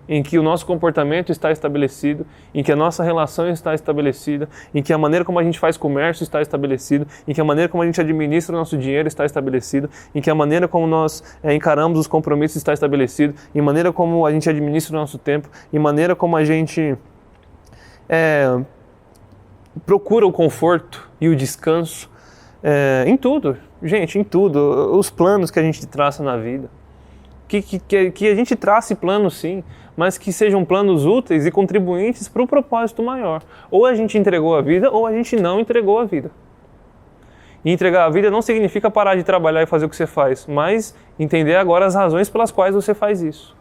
em que o nosso comportamento está estabelecido, em que a nossa relação está estabelecida, em que a maneira como a gente faz comércio está estabelecida, em que a maneira como a gente administra o nosso dinheiro está estabelecida, em que a maneira como nós encaramos os compromissos está estabelecido, em maneira como a gente administra o nosso tempo, em maneira como a gente procura o conforto e o descanso, em tudo, gente, em tudo, os planos que a gente traça na vida. Que a gente trace planos sim, mas que sejam planos úteis e contribuintes para o propósito maior. Ou a gente entregou a vida, ou a gente não entregou a vida. E entregar a vida não significa parar de trabalhar e fazer o que você faz, mas entender agora as razões pelas quais você faz isso.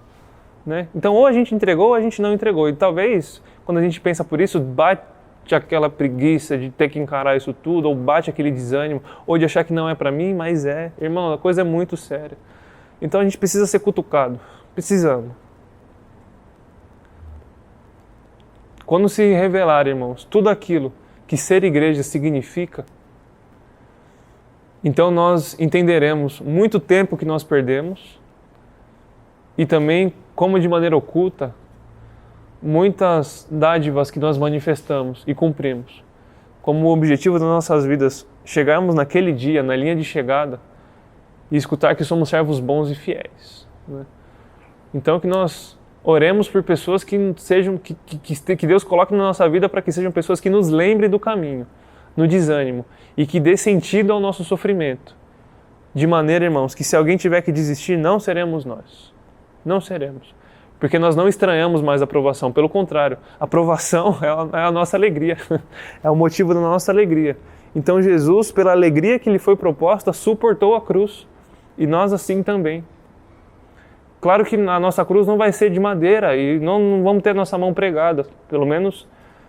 Né? Então, ou a gente entregou, ou a gente não entregou. E talvez, quando a gente pensa por isso, bate aquela preguiça de ter que encarar isso tudo, ou bate aquele desânimo, ou de achar que não é para mim, mas é. Irmão, a coisa é muito séria. Então a gente precisa ser cutucado, precisamos. Quando se revelar, irmãos, tudo aquilo que ser igreja significa, então nós entenderemos muito tempo que nós perdemos e também, como de maneira oculta, muitas dádivas que nós manifestamos e cumprimos. Como o objetivo das nossas vidas, chegarmos naquele dia, na linha de chegada, e escutar que somos servos bons e fiéis. Né? Então que nós oremos por pessoas que sejam, que Deus coloque na nossa vida para que sejam pessoas que nos lembrem do caminho, no desânimo, e que dê sentido ao nosso sofrimento. De maneira, irmãos, que se alguém tiver que desistir, não seremos nós. Não seremos. Porque nós não estranhamos mais a aprovação. Pelo contrário, a aprovação é a nossa alegria. É o motivo da nossa alegria. Então Jesus, pela alegria que lhe foi proposta, suportou a cruz. E nós assim também. Claro que a nossa cruz não vai ser de madeira e não vamos ter nossa mão pregada. Pelo menos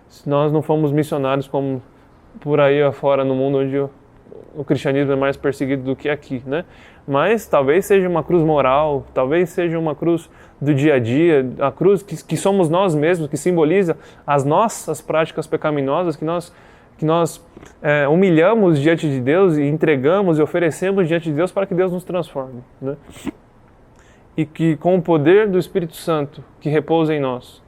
se nós não fomos missionários como por aí afora no mundo onde o cristianismo é mais perseguido do que aqui, né? Mas talvez seja uma cruz moral, talvez seja uma cruz do dia a dia, a cruz que somos nós mesmos, que simboliza as nossas práticas pecaminosas, que nós humilhamos diante de Deus e entregamos e oferecemos diante de Deus para que Deus nos transforme. Né? E que com o poder do Espírito Santo que repousa em nós,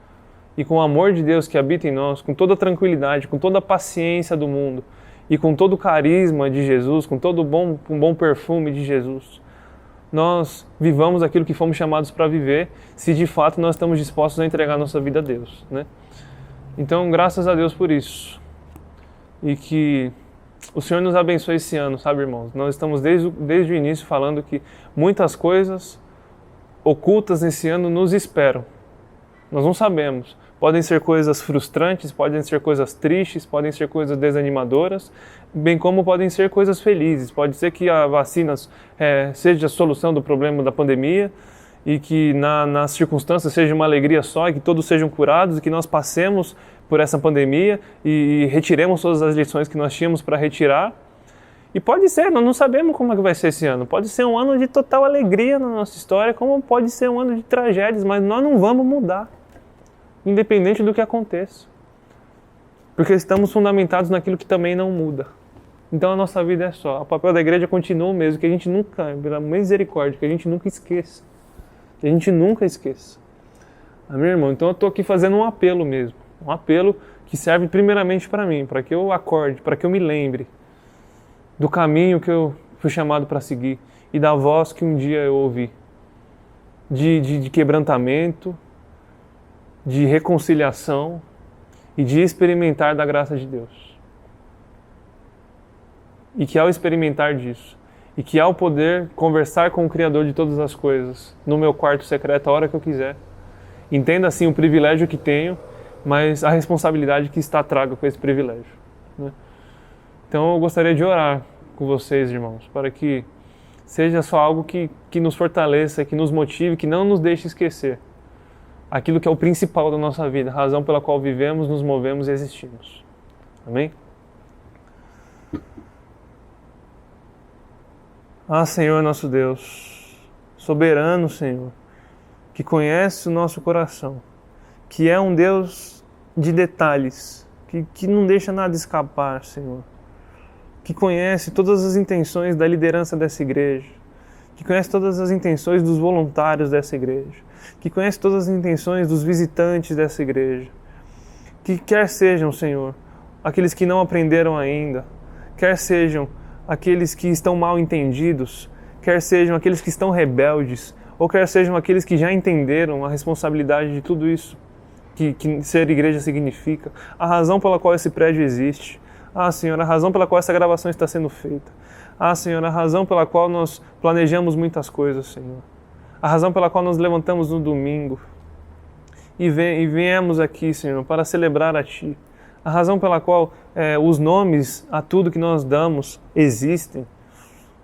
e com o amor de Deus que habita em nós, com toda a tranquilidade, com toda a paciência do mundo, e com todo o carisma de Jesus, com todo um bom perfume de Jesus, nós vivamos aquilo que fomos chamados para viver, se de fato nós estamos dispostos a entregar nossa vida a Deus. Né? Então, graças a Deus por isso. E que o Senhor nos abençoe esse ano, sabe, irmãos? Nós estamos desde o início falando que muitas coisas ocultas nesse ano nos esperam. Nós não sabemos. Podem ser coisas frustrantes, podem ser coisas tristes, podem ser coisas desanimadoras, bem como podem ser coisas felizes. Pode ser que a vacina seja a solução do problema da pandemia e que nas circunstâncias seja uma alegria só e que todos sejam curados e que nós passemos por essa pandemia e retiremos todas as lições que nós tínhamos para retirar. E pode ser, nós não sabemos como é que vai ser esse ano. Pode ser um ano de total alegria na nossa história, como pode ser um ano de tragédias, mas nós não vamos mudar, independente do que aconteça. Porque estamos fundamentados naquilo que também não muda. Então a nossa vida é só. O papel da igreja continua o mesmo, que a gente nunca, pela misericórdia, que a gente nunca esqueça. Que a gente nunca esqueça. Amém, irmão? Então eu estou aqui fazendo um apelo mesmo. Um apelo que serve primeiramente para mim, para que eu acorde, para que eu me lembre do caminho que eu fui chamado para seguir e da voz que um dia eu ouvi. De quebrantamento, de reconciliação e de experimentar da graça de Deus. E que ao experimentar disso, e que ao poder conversar com o Criador de todas as coisas, no meu quarto secreto, a hora que eu quiser, entenda assim o privilégio que tenho, mas a responsabilidade que está traga com esse privilégio. Né? Então eu gostaria de orar com vocês, irmãos, para que seja só algo que nos fortaleça, que nos motive, que não nos deixe esquecer aquilo que é o principal da nossa vida, a razão pela qual vivemos, nos movemos e existimos. Amém? Ah, Senhor nosso Deus, soberano Senhor, que conhece o nosso coração, que é um Deus de detalhes, que não deixa nada escapar, Senhor, que conhece todas as intenções da liderança dessa igreja, que conhece todas as intenções dos voluntários dessa igreja, que conhece todas as intenções dos visitantes dessa igreja, que quer sejam, Senhor, aqueles que não aprenderam ainda, quer sejam aqueles que estão mal entendidos, quer sejam aqueles que estão rebeldes, ou quer sejam aqueles que já entenderam a responsabilidade de tudo isso que ser igreja significa, a razão pela qual esse prédio existe. Ah, Senhor, a razão pela qual essa gravação está sendo feita. Ah, Senhor, a razão pela qual nós planejamos muitas coisas, Senhor. A razão pela qual nos levantamos no domingo e viemos aqui, Senhor, para celebrar a Ti. A razão pela qual os nomes a tudo que nós damos existem.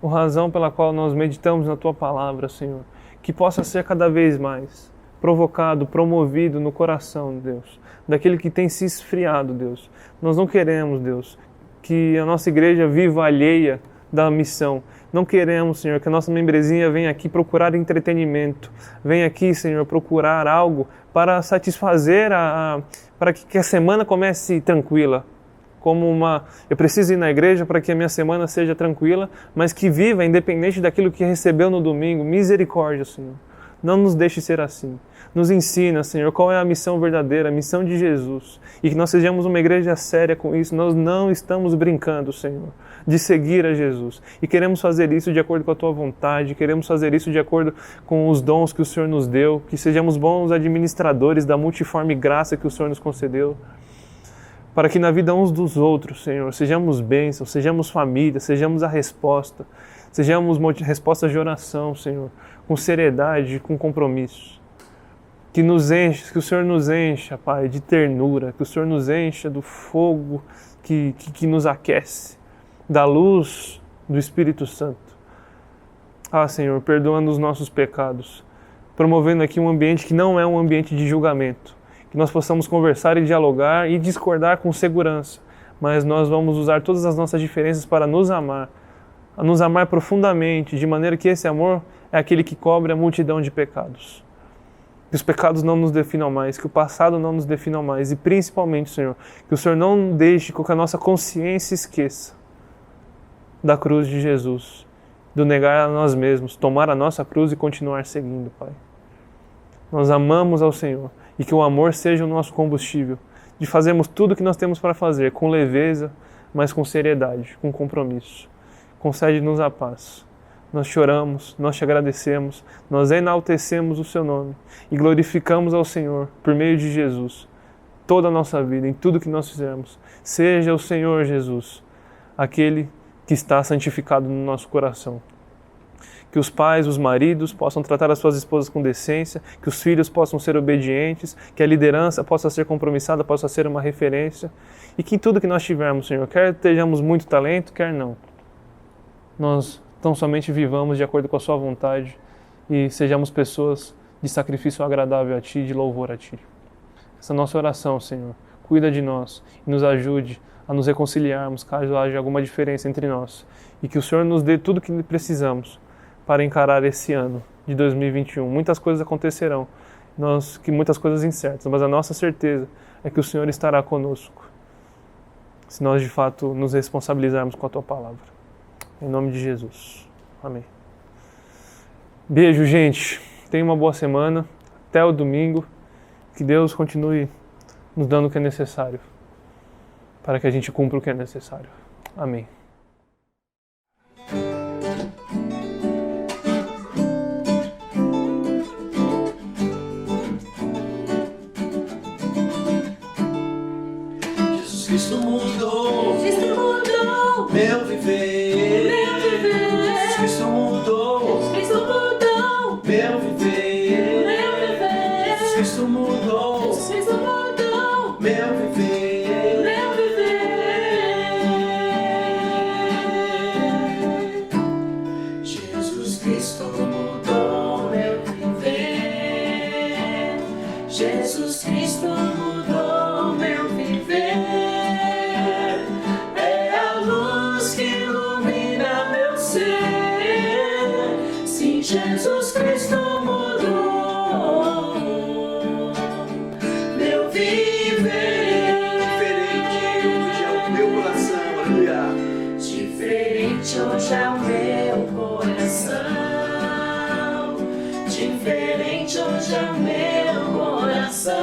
A razão pela qual nós meditamos na Tua palavra, Senhor. Que possa ser cada vez mais provocado, promovido no coração, Deus, daquele que tem se esfriado, Deus. Nós não queremos, Deus, que a nossa igreja viva alheia da missão. Não queremos, Senhor, que a nossa membresia venha aqui procurar entretenimento. Venha aqui, Senhor, procurar algo para satisfazer, para que a semana comece tranquila. Eu preciso ir na igreja para que a minha semana seja tranquila, mas que viva independente daquilo que recebeu no domingo. Misericórdia, Senhor. Não nos deixe ser assim. Nos ensina, Senhor, qual é a missão verdadeira, a missão de Jesus. E que nós sejamos uma igreja séria com isso. Nós não estamos brincando, Senhor, de seguir a Jesus. E queremos fazer isso de acordo com a Tua vontade, queremos fazer isso de acordo com os dons que o Senhor nos deu, que sejamos bons administradores da multiforme graça que o Senhor nos concedeu. Para que na vida uns dos outros, Senhor, sejamos bênçãos, sejamos família, sejamos a resposta, sejamos respostas de oração, Senhor, com seriedade, com compromisso. Que o Senhor nos encha, Pai, de ternura, que o Senhor nos encha do fogo que nos aquece, da luz do Espírito Santo. Ah, Senhor, perdoando os nossos pecados, promovendo aqui um ambiente que não é um ambiente de julgamento, que nós possamos conversar e dialogar e discordar com segurança, mas nós vamos usar todas as nossas diferenças para nos amar profundamente, de maneira que esse amor é aquele que cobre a multidão de pecados. Que os pecados não nos definam mais, que o passado não nos defina mais e principalmente, Senhor, que o Senhor não deixe com que a nossa consciência esqueça da cruz de Jesus, do negar a nós mesmos, tomar a nossa cruz e continuar seguindo, Pai. Nós amamos ao Senhor e que o amor seja o nosso combustível, de fazermos tudo o que nós temos para fazer com leveza, mas com seriedade, com compromisso. Concede-nos a paz. Nós choramos, nós te agradecemos, nós enaltecemos o Seu nome e glorificamos ao Senhor por meio de Jesus, toda a nossa vida, em tudo que nós fizermos. Seja o Senhor Jesus, aquele que está santificado no nosso coração. Que os pais, os maridos possam tratar as suas esposas com decência, que os filhos possam ser obedientes, que a liderança possa ser compromissada, possa ser uma referência e que em tudo que nós tivermos, Senhor, quer tenhamos muito talento, quer não, nós tão somente vivamos de acordo com a Sua vontade e sejamos pessoas de sacrifício agradável a Ti, de louvor a Ti. Essa nossa oração, Senhor, cuida de nós e nos ajude a nos reconciliarmos caso haja alguma diferença entre nós e que o Senhor nos dê tudo o que precisamos para encarar esse ano de 2021. Muitas coisas acontecerão, muitas coisas incertas, mas a nossa certeza é que o Senhor estará conosco, se nós de fato nos responsabilizarmos com a Tua palavra. Em nome de Jesus. Amém. Beijo, gente. Tenha uma boa semana. Até o domingo. Que Deus continue nos dando o que é necessário para que a gente cumpra o que é necessário. Amém. Jesus Cristo mudou meu viver. Jesus Cristo mudou meu viver. Jesus Cristo mudou meu viver. Jesus Cristo mudou meu viver. Jesus Cristo mudou meu viver. É a luz que ilumina meu ser. Sim, Jesus Cristo mudou meu viver. Diferente hoje é o meu coração, aleluia. Diferente hoje é o meu coração. despeja meu coração.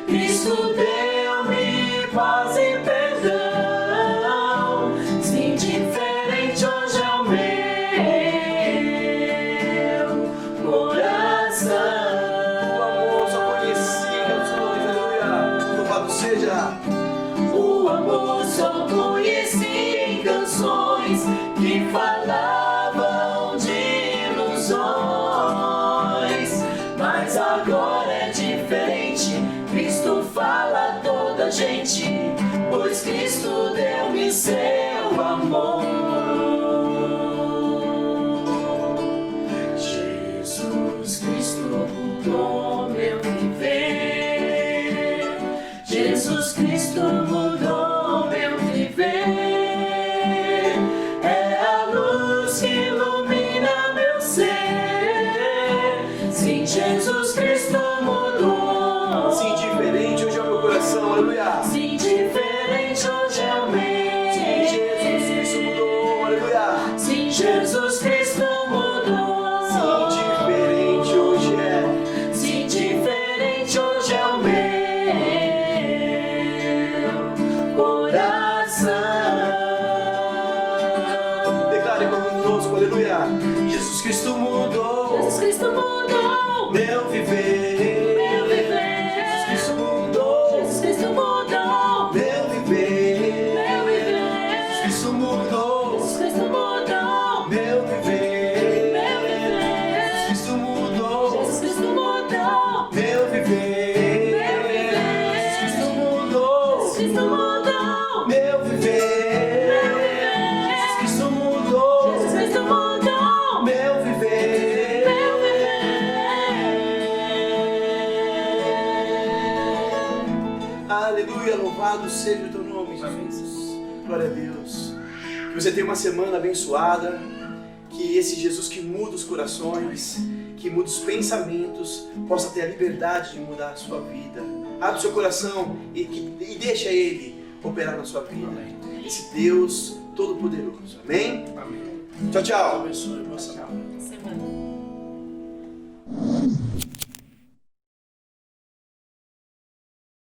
Cristo deu-me paz e perdão. Sim, diferente hoje é o meu coração. O amor só conhecia canções, aleluia. Louvado seja. O amor só conheci em canções que falavam de ilusões. Mas agora é diferente, Cristo fala a toda gente, pois Cristo deu-me seu amor. Jesus Cristo mudou meu viver. Jesus Cristo mudou meu viver. É a luz que ilumina meu ser. Sim, Jesus Cristo mudou. Sim, diferente hoje é o meu coração, aleluia. Sim, diferente hoje é o meu. Sim, Jesus Cristo mudou, aleluia. Sim, Jesus Cristo mudou. Sim, diferente hoje é. Sim, diferente hoje é o meu coração. Declare conosco, aleluia. Jesus Cristo mudou Jesus Cristo mudou meu viver. meu viver. Jesus Cristo mudou Jesus Cristo mudou meu viver. meu viver. Jesus Cristo mudou Jesus Cristo mudou meu viver. meu viver. Jesus Cristo mudou Jesus Cristo mudou meu viver. meu viver. Jesus Cristo mudou Jesus Cristo mudou meu viver. meu viver. Jesus Cristo mudou Jesus Cristo mudou meu viver. meu viver. Aleluia, louvado seja o teu nome, Jesus. Glória a Deus. Que você tenha uma semana abençoada. Que esse Jesus que muda os corações, que muda os pensamentos, possa ter a liberdade de mudar a sua vida. Abre o seu coração e deixa Ele operar na sua vida. Esse Deus Todo-Poderoso. Amém? Amém. Tchau, Deus tchau. abençoe. Boa semana.